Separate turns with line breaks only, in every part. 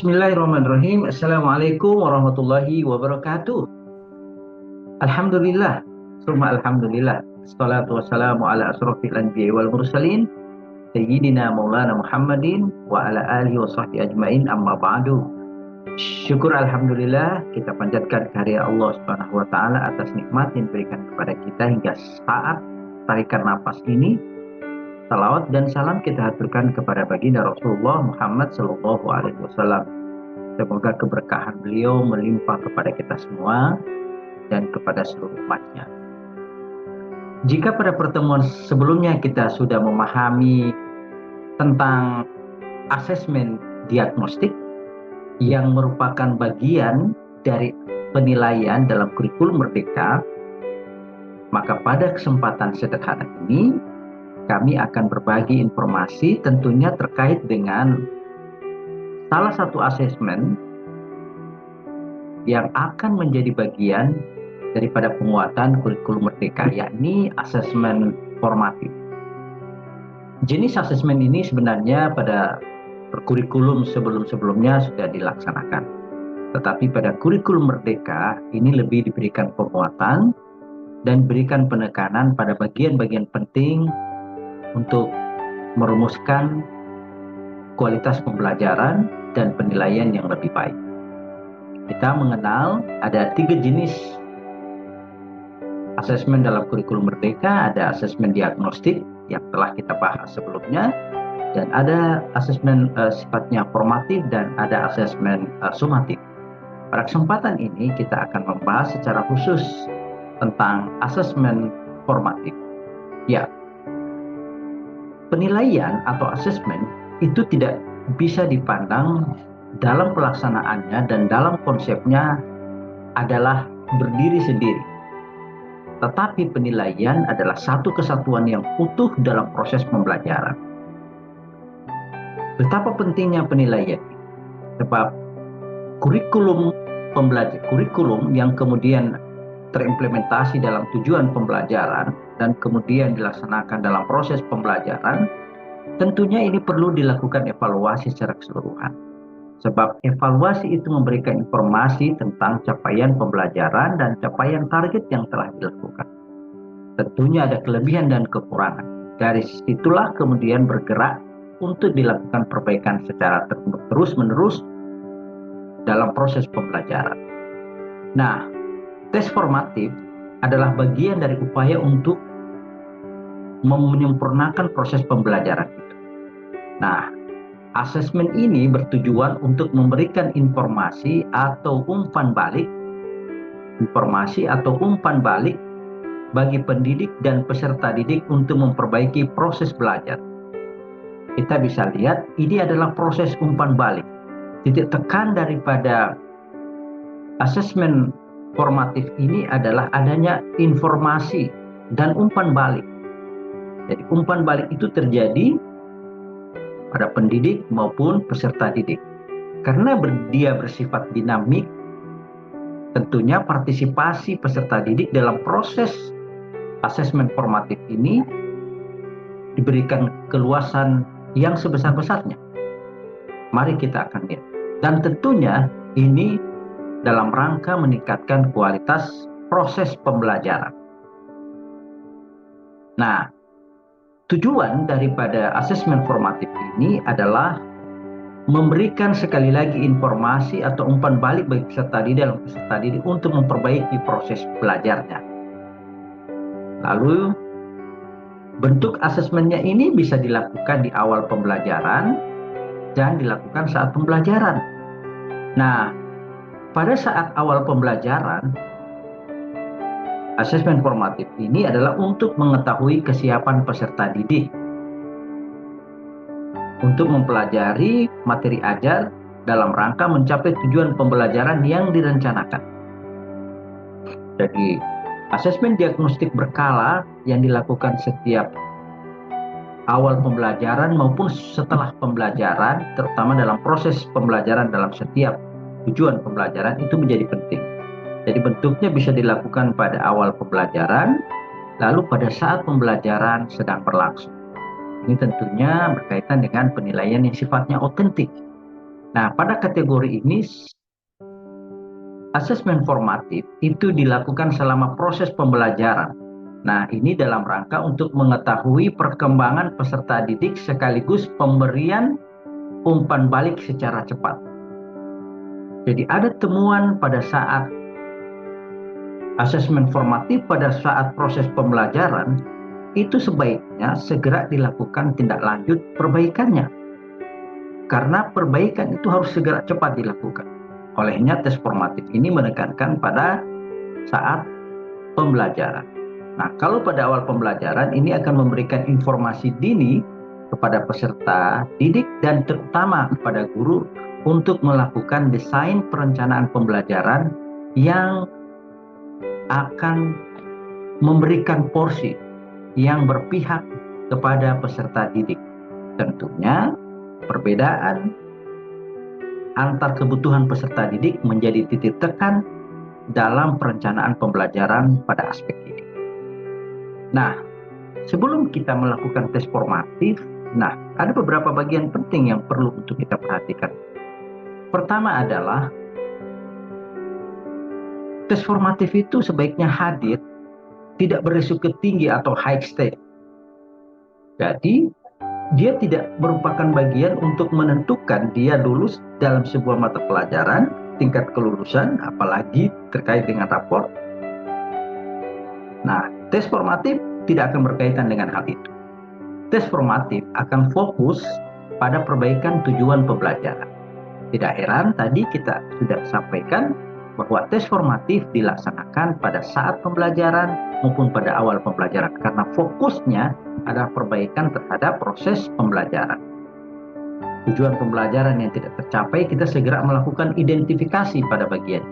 Bismillahirrahmanirrahim. Assalamualaikum warahmatullahi wabarakatuh. Alhamdulillah, summa alhamdulillah. Assalatu wassalamu ala asrofil anbiya wal mursalin Sayyidina Maulana Muhammadin wa ala alihi wa sahbihi ajmain, amma ba'du. Syukur alhamdulillah, kita panjatkan kehadirat Allah Subhanahu wa taala atas nikmat yang diberikan kepada kita hingga saat tarikan nafas ini. Salawat dan salam kita haturkan kepada baginda Rasulullah Muhammad Sallallahu Alaihi Wasallam. Semoga keberkahan beliau melimpah kepada kita semua dan kepada seluruh umatnya. Jika pada pertemuan sebelumnya kita sudah memahami tentang asesmen diagnostik yang merupakan bagian dari penilaian dalam kurikulum Merdeka, maka pada kesempatan sederhana ini kami akan berbagi informasi tentunya terkait dengan salah satu asesmen yang akan menjadi bagian daripada penguatan kurikulum Merdeka, yakni asesmen formatif. Jenis asesmen ini sebenarnya pada kurikulum sebelum-sebelumnya sudah dilaksanakan. Tetapi pada kurikulum Merdeka ini lebih diberikan penguatan dan berikan penekanan pada bagian-bagian penting untuk merumuskan kualitas pembelajaran dan penilaian yang lebih baik. Kita mengenal ada 3 jenis asesmen dalam kurikulum Merdeka. Ada asesmen diagnostik yang telah kita bahas sebelumnya, dan ada asesmen sifatnya formatif, dan ada asesmen sumatif. Pada kesempatan ini kita akan membahas secara khusus tentang asesmen formatif. Ya, penilaian atau asesmen itu tidak bisa dipandang dalam pelaksanaannya dan dalam konsepnya adalah berdiri sendiri. Tetapi penilaian adalah satu kesatuan yang utuh dalam proses pembelajaran. Betapa pentingnya penilaian, sebab kurikulum yang kemudian terimplementasi dalam tujuan pembelajaran dan kemudian dilaksanakan dalam proses pembelajaran, tentunya ini perlu dilakukan evaluasi secara keseluruhan. Sebab evaluasi itu memberikan informasi tentang capaian pembelajaran dan capaian target yang telah dilakukan. Tentunya ada kelebihan dan kekurangan. Dari situlah kemudian bergerak untuk dilakukan perbaikan secara terus-menerus dalam proses pembelajaran. Nah, tes formatif adalah bagian dari upaya untuk menyempurnakan proses pembelajaran itu. Nah, asesmen ini bertujuan untuk memberikan informasi atau umpan balik bagi pendidik dan peserta didik untuk memperbaiki proses belajar. Kita bisa lihat ini adalah proses umpan balik. Titik tekan daripada asesmen formatif ini adalah adanya informasi dan umpan balik. Jadi umpan balik itu terjadi pada pendidik maupun peserta didik. Karena dia bersifat dinamik, tentunya partisipasi peserta didik dalam proses asesmen formatif ini diberikan keluasan yang sebesar-besarnya. Mari kita akan lihat. Dan tentunya ini dalam rangka meningkatkan kualitas proses pembelajaran. Nah, tujuan daripada asesmen formatif ini adalah memberikan sekali lagi informasi atau umpan balik bagi peserta didik untuk memperbaiki proses belajarnya. Lalu bentuk asesmennya ini bisa dilakukan di awal pembelajaran dan dilakukan saat pembelajaran. Nah, pada saat awal pembelajaran, asesmen formatif ini adalah untuk mengetahui kesiapan peserta didik untuk mempelajari materi ajar dalam rangka mencapai tujuan pembelajaran yang direncanakan. Jadi, asesmen diagnostik berkala yang dilakukan setiap awal pembelajaran maupun setelah pembelajaran, terutama dalam proses pembelajaran dalam setiap tujuan pembelajaran itu menjadi penting. Jadi bentuknya bisa dilakukan pada awal pembelajaran, lalu pada saat pembelajaran sedang berlangsung. Ini tentunya berkaitan dengan penilaian yang sifatnya otentik. Nah, pada kategori ini, asesmen formatif itu dilakukan selama proses pembelajaran. Nah, ini dalam rangka untuk mengetahui perkembangan peserta didik sekaligus pemberian umpan balik secara cepat. Jadi ada temuan pada saat asesmen formatif pada saat proses pembelajaran, itu sebaiknya segera dilakukan tindak lanjut perbaikannya. Karena perbaikan itu harus segera cepat dilakukan. Olehnya tes formatif ini menekankan pada saat pembelajaran. Nah, kalau pada awal pembelajaran ini akan memberikan informasi dini kepada peserta didik dan terutama kepada guru untuk melakukan desain perencanaan pembelajaran yang akan memberikan porsi yang berpihak kepada peserta didik. Tentunya perbedaan antar kebutuhan peserta didik menjadi titik tekan dalam perencanaan pembelajaran pada aspek ini. Nah, sebelum kita melakukan tes formatif, ada beberapa bagian penting yang perlu untuk kita perhatikan. Pertama adalah tes formatif itu sebaiknya hadir tidak berisiko tinggi atau high stake. Jadi, dia tidak merupakan bagian untuk menentukan dia lulus dalam sebuah mata pelajaran, tingkat kelulusan, apalagi terkait dengan rapor. Nah, tes formatif tidak akan berkaitan dengan hal itu. Tes formatif akan fokus pada perbaikan tujuan pembelajaran. Tidak heran tadi kita sudah sampaikan bahwa tes formatif dilaksanakan pada saat pembelajaran maupun pada awal pembelajaran karena fokusnya adalah perbaikan terhadap proses pembelajaran. Tujuan pembelajaran yang tidak tercapai, kita segera melakukan identifikasi pada bagian.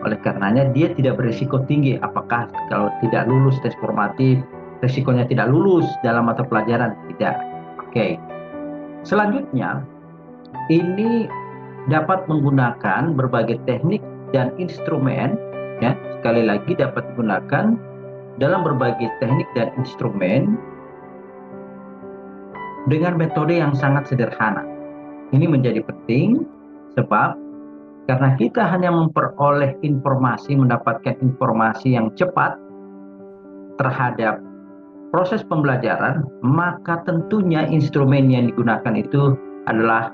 Oleh karenanya dia tidak berisiko tinggi. Apakah kalau tidak lulus tes formatif, risikonya tidak lulus dalam mata pelajaran? Tidak. Oke. Selanjutnya, ini dapat menggunakan berbagai teknik dan instrumen, ya, sekali lagi dapat digunakan dalam berbagai teknik dan instrumen dengan metode yang sangat sederhana. Ini menjadi penting sebab karena kita hanya memperoleh informasi, mendapatkan informasi yang cepat terhadap proses pembelajaran, maka tentunya instrumen yang digunakan itu adalah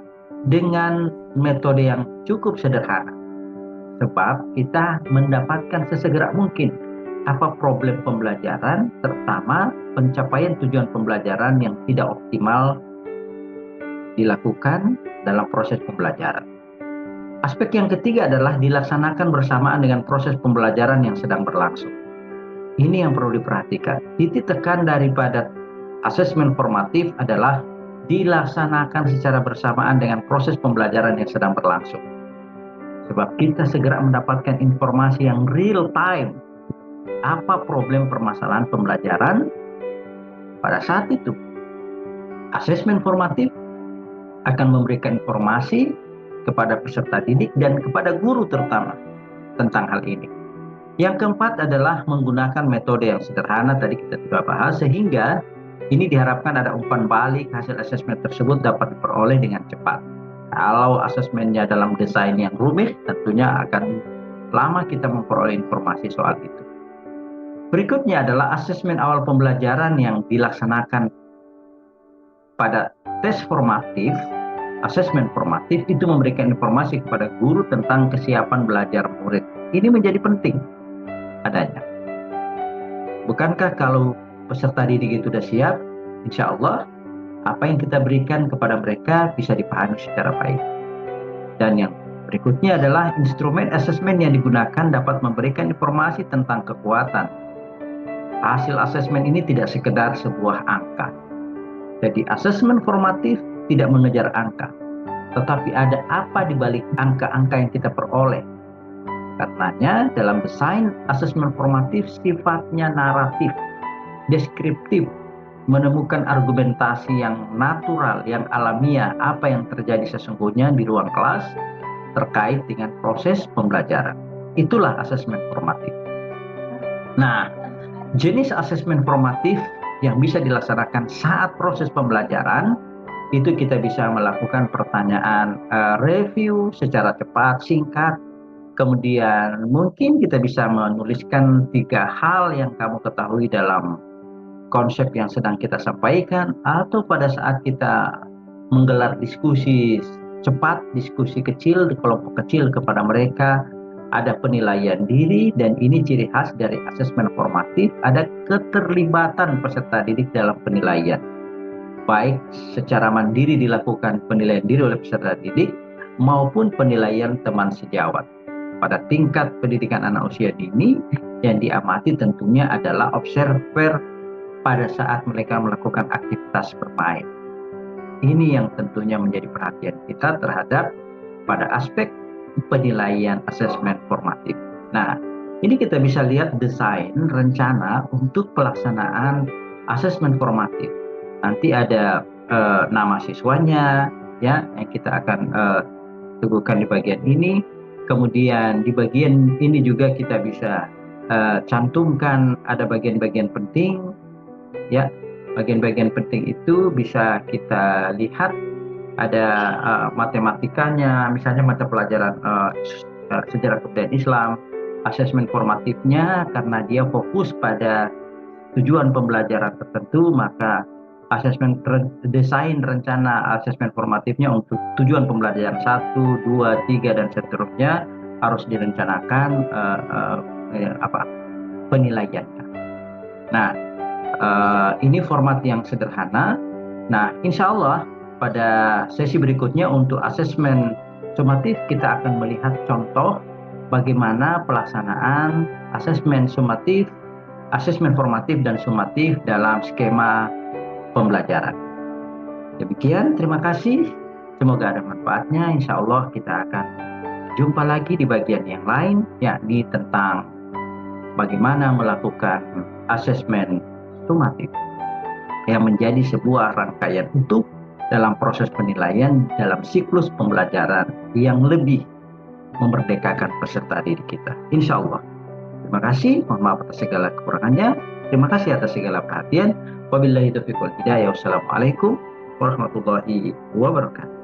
dengan metode yang cukup sederhana. Sebab kita mendapatkan sesegera mungkin apa problem pembelajaran, terutama pencapaian tujuan pembelajaran yang tidak optimal dilakukan dalam proses pembelajaran. Aspek yang ketiga adalah dilaksanakan bersamaan dengan proses pembelajaran yang sedang berlangsung. Ini yang perlu diperhatikan. Titik tekan daripada asesmen formatif adalah dilaksanakan secara bersamaan dengan proses pembelajaran yang sedang berlangsung. Sebab kita segera mendapatkan informasi yang real time. Apa problem permasalahan pembelajaran pada saat itu. Asesmen formatif akan memberikan informasi kepada peserta didik dan kepada guru terutama tentang hal ini. Yang keempat adalah menggunakan metode yang sederhana, tadi kita sudah bahas, sehingga ini diharapkan ada umpan balik hasil asesmen tersebut dapat diperoleh dengan cepat. Kalau asesmennya dalam desain yang rumit, tentunya akan lama kita memperoleh informasi soal itu. Berikutnya adalah asesmen awal pembelajaran yang dilaksanakan pada tes formatif. Asesmen formatif itu memberikan informasi kepada guru tentang kesiapan belajar murid. Ini menjadi penting adanya. Bukankah kalau peserta didik itu sudah siap, insya Allah apa yang kita berikan kepada mereka bisa dipahami secara baik. Dan yang berikutnya adalah instrumen asesmen yang digunakan dapat memberikan informasi tentang kekuatan. Hasil asesmen ini tidak sekedar sebuah angka. Jadi asesmen formatif tidak mengejar angka, tetapi ada apa di balik angka-angka yang kita peroleh. Karenanya dalam desain asesmen formatif sifatnya naratif, deskriptif, menemukan argumentasi yang natural, yang alamiah, apa yang terjadi sesungguhnya di ruang kelas terkait dengan proses pembelajaran. Itulah asesmen formatif. Nah, jenis asesmen formatif yang bisa dilaksanakan saat proses pembelajaran itu kita bisa melakukan pertanyaan review secara cepat, singkat. Kemudian mungkin kita bisa menuliskan 3 hal yang kamu ketahui dalam konsep yang sedang kita sampaikan, atau pada saat kita menggelar diskusi cepat, diskusi kecil di kelompok kecil kepada mereka, ada penilaian diri, dan ini ciri khas dari asesmen formatif, ada keterlibatan peserta didik dalam penilaian. Baik secara mandiri dilakukan penilaian diri oleh peserta didik maupun penilaian teman sejawat. Pada tingkat pendidikan anak usia dini, yang diamati tentunya adalah observer pada saat mereka melakukan aktivitas bermain. Ini yang tentunya menjadi perhatian kita terhadap pada aspek penilaian asesmen formatif. Nah, ini kita bisa lihat desain rencana untuk pelaksanaan asesmen formatif. Nanti ada nama siswanya, ya, yang kita akan teguhkan di bagian ini. Kemudian di bagian ini juga kita bisa cantumkan ada bagian-bagian penting, ya. Bagian-bagian penting itu bisa kita lihat ada matematikanya, misalnya mata pelajaran sejarah kebudayaan Islam. Asesmen formatifnya karena dia fokus pada tujuan pembelajaran tertentu, maka desain rencana asesmen formatifnya untuk tujuan pembelajaran 1, 2, 3 dan seterusnya harus direncanakan penilaiannya. Nah, ini format yang sederhana. Nah, insya Allah pada sesi berikutnya untuk asesmen sumatif kita akan melihat contoh bagaimana pelaksanaan asesmen sumatif, asesmen formatif dan sumatif dalam skema pembelajaran. Demikian, terima kasih. Semoga ada manfaatnya. Insya Allah kita akan jumpa lagi di bagian yang lain, yakni tentang bagaimana melakukan asesmen sumatif yang menjadi sebuah rangkaian utuh dalam proses penilaian dalam siklus pembelajaran yang lebih memerdekakan peserta didik kita. Insya Allah. Terima kasih. Mohon maaf atas segala kekurangannya. Terima kasih atas segala perhatian. Wabillahi taufiq wal hidayah. Wassalamualaikum warahmatullahi wabarakatuh.